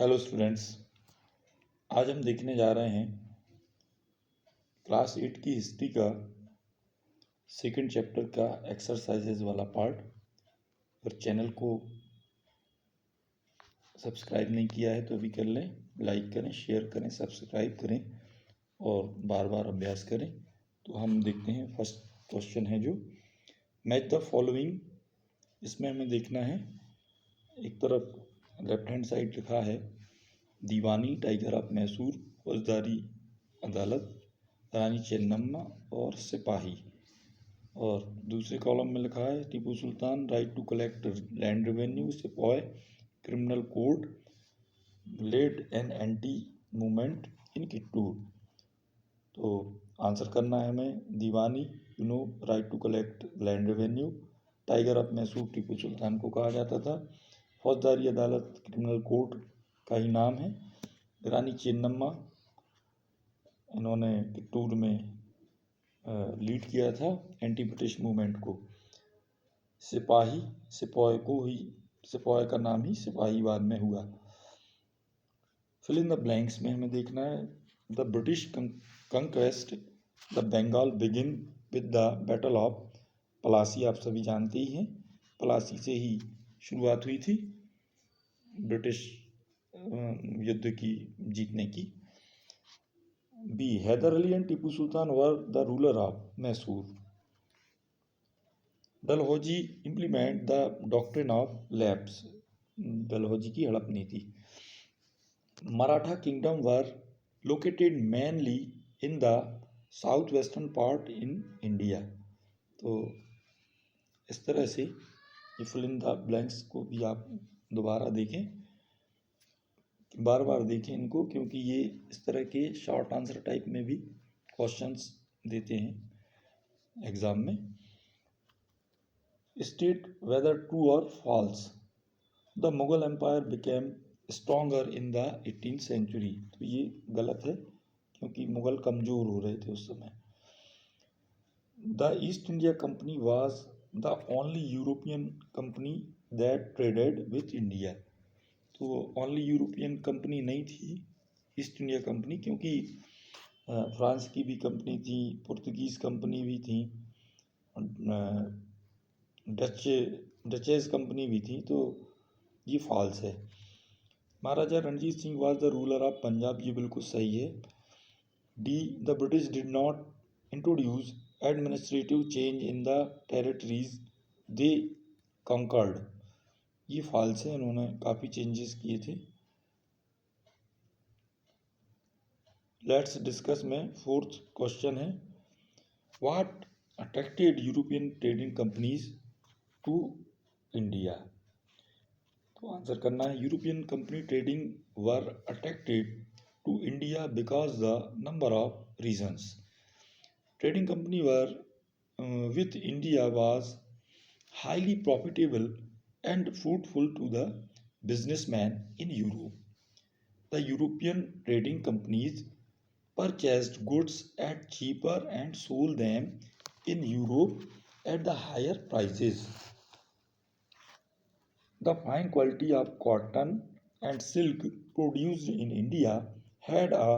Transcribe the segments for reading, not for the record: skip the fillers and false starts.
Hello students, आज हम देखने जा रहे हैं क्लास 8 की हिस्ट्री का सेकंड चैप्टर का एक्सरसाइजेज वाला पार्ट। अगर चैनल को सब्सक्राइब नहीं किया है तो अभी कर लें, लाइक करें, शेयर करें, सब्सक्राइब करें और बार बार अभ्यास करें। तो हम देखते हैं, फर्स्ट क्वेश्चन है जो मैच द फॉलोइंग। इसमें हमें देखना है, एक तरफ लेफ्ट हैंड साइड लिखा है दीवानी, टाइगर ऑफ मैसूर, फौजदारी अदालत, रानी चेन्नम्मा और सिपाही। और दूसरे कॉलम में लिखा है Tipu Sultan, right to collect land revenue, sepoy, criminal code, led an anti movement in Kittur. तो आंसर करना है हमें diwani, right to collect land revenue, tiger of Mysore Tipu Sultan को कहा जाता था, फौजदारी अदालत क्रिमिनल कोर्ट का ही नाम है, रानी चेन्नम्मा इन्होंने कित्तूर में लीड किया था एंटी ब्रिटिश मूवमेंट को, सिपाही, सिपॉय का नाम ही सिपाही बाद में हुआ। फिल इन द ब्लैंक्स में हमें देखना है the British conquest the Bengal begin with the battle of Plassey. आप सभी जानते ही हैं, पलासी से ही शुरुआत हुई थी ब्रिटिश युद्ध की जीतने की। B, Hyder Ali and Tipu Sultan were the ruler of Mysore. Dalhousie implement the doctrine of lapse, Dalhousie की हड़प नीति। Maratha kingdom were located mainly in the south western part in India. तो इस तरह से ये फिल इन द ब्लैंक्स को भी आप दोबारा देखें, बार बार देखें इनको, क्योंकि ये इस तरह के शॉर्ट आंसर टाइप में भी क्वेश्चंस देते हैं एग्जाम में। स्टेट वेदर ट्रू और false the Mughal empire became stronger in the 18th century. तो ये गलत है, क्योंकि मुगल कमज़ोर हो रहे थे उस समय। The east India company was the only European company that traded with India. तो ओनली यूरोपियन कंपनी नहीं थी ईस्ट इंडिया कंपनी, क्योंकि फ्रांस की भी कंपनी थी, पुर्तगीज़ कंपनी भी थी, डचेज कंपनी भी थी। तो ये फॉल्स है। Maharaja Ranjit Singh was the ruler of Punjab, ये बिल्कुल सही है। D, the British did not introduce administrative change in the territories they conquered, ये फॉल्स है, उन्होंने काफ़ी चेंजेस किए थे। लेट्स डिस्कस में फोर्थ क्वेश्चन है what attracted European trading companies to India. तो आंसर करना है European company trading were attracted to India because the number of reasons. Trading company were with India was highly profitable and fruitful to the businessman in Europe. The European trading companies purchased goods at cheaper and sold them in Europe at the higher prices. The fine quality of cotton and silk produced in India had a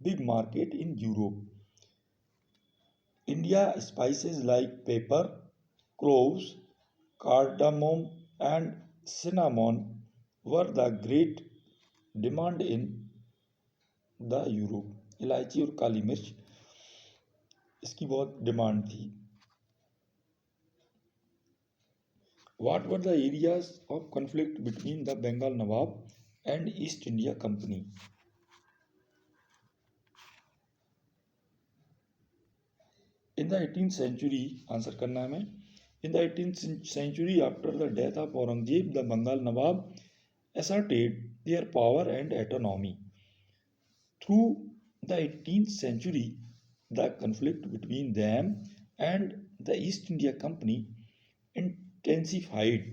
big market in Europe. India spices like pepper, cloves, cardamom and cinnamon were the great demand in the Europe. इलायची और काली मिर्च इसकी बहुत demand थी। What were the areas of conflict between the Bengal Nawab and East India Company? In the 18th century, answer करना है हमें, in the 18th century after the death of Aurangzeb, the Bengal Nawab asserted their power and autonomy. Through the 18th century, the conflict between them and the East India Company intensified.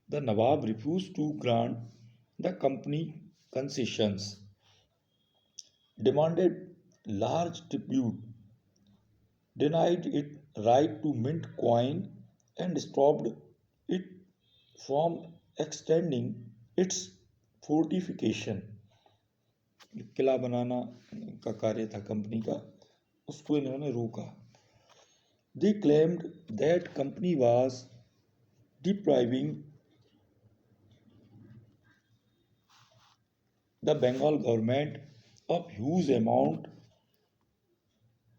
The Nawab refused to grant the company concessions, demanded large tribute, denied it right to mint coin, and stopped it from extending its fortification, किला बनाना का कार्य था company का, उसको इन्होंने रोका। They claimed that company was depriving the Bengal government of huge amount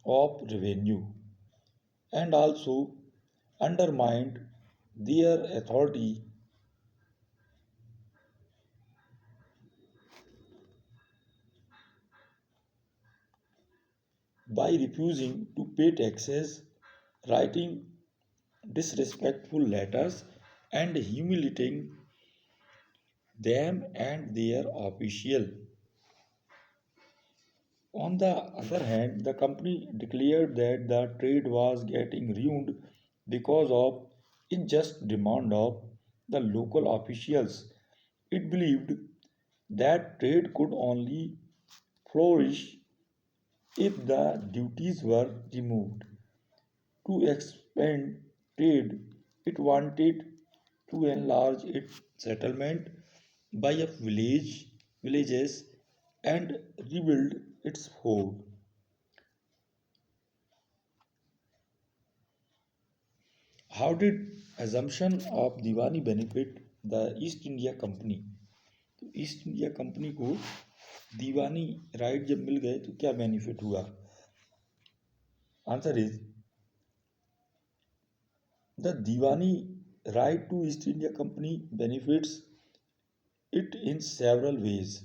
of revenue and also undermined their authority by refusing to pay taxes, writing disrespectful letters, and humiliating them and their official. On the other hand, the company declared that the trade was getting ruined because of unjust demand of the local officials. It believed that trade could only flourish if the duties were removed. To expand trade, it wanted to enlarge its settlement by a villages and rebuild its fort. How did assumption of Deewani benefit the east India company? तो east India company को दीवानी right जब मिल गए तो क्या benefit हुआ? Answer is the diwani right to East India Company benefits it in several ways,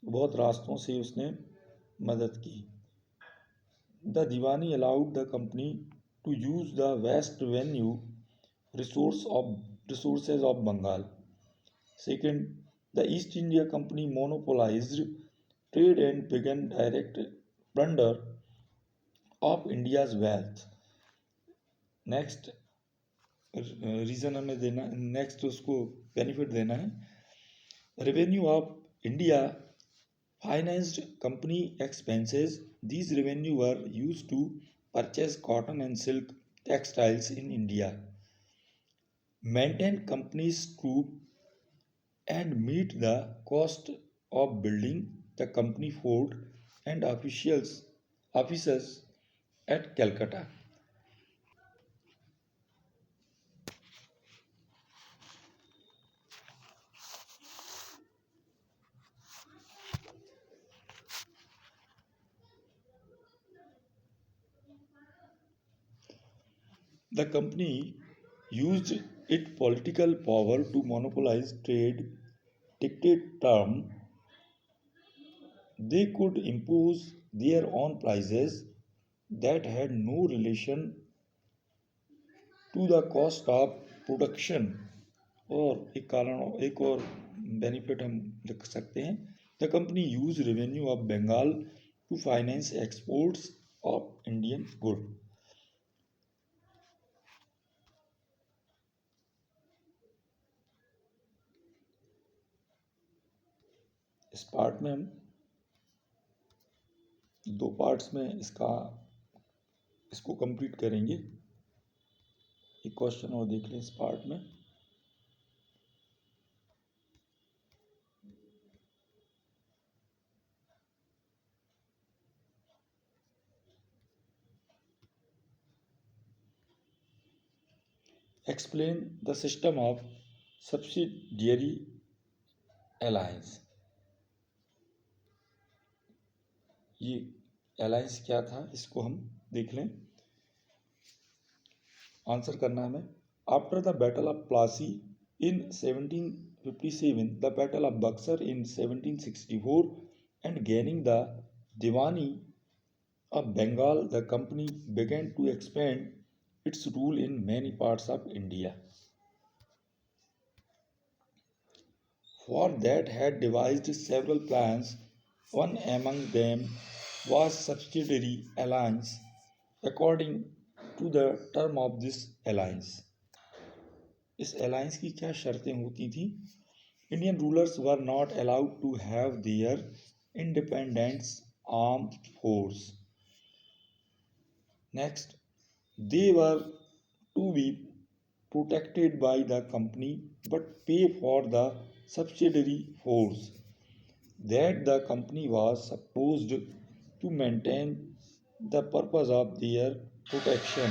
बहुत रास्तों से उसने मदद की। The diwani allowed the company to use the vast revenue resources of Bengal. Second, the East India Company monopolized trade and began direct plunder of India's wealth. Next reason हमें देना, next उसको benefit देना है। Revenue of India financed company expenses. These revenue were used to purchase cotton and silk textiles in India, maintain company's troop, and meet the cost of building the company fort and offices at Calcutta. The company used its political power to monopolize trade, dictate terms. They could impose their own prices that had no relation to the cost of production. और एक और benefit हम लिख सकते हैं, the company use revenue of Bengal to finance exports of Indian good. इस part में हम दो पार्ट्स में इसको कंप्लीट करेंगे। एक क्वेश्चन और देख लें इस पार्ट में। Explain the system of subsidiary alliance. ये अलायंस क्या था, इसको हम देख लें। आंसर करना हमें। After the battle of Plassey in 1757, the battle of Buxar in 1764, and gaining the Diwani of Bengal, the company began to expand its rule in many parts of India. For that had devised several plans. One among them was subsidiary alliance. According to the term of this alliance, इस alliance की क्या शर्तें होती थी? Indian rulers were not allowed to have their independence arm force. Next, they were to be protected by the company but pay for the subsidiary force that the company was supposed to maintain the purpose of their protection.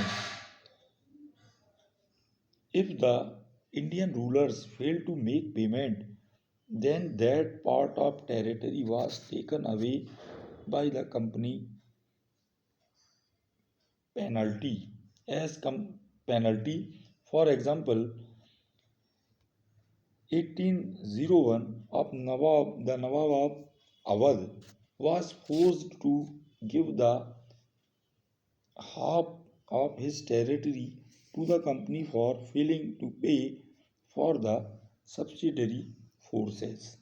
If the Indian rulers failed to make payment, then that part of territory was taken away by the company penalty penalty. For example, 1801 of the Nawab of Awadh was forced to give the half of his territory to the company for failing to pay for the subsidiary forces.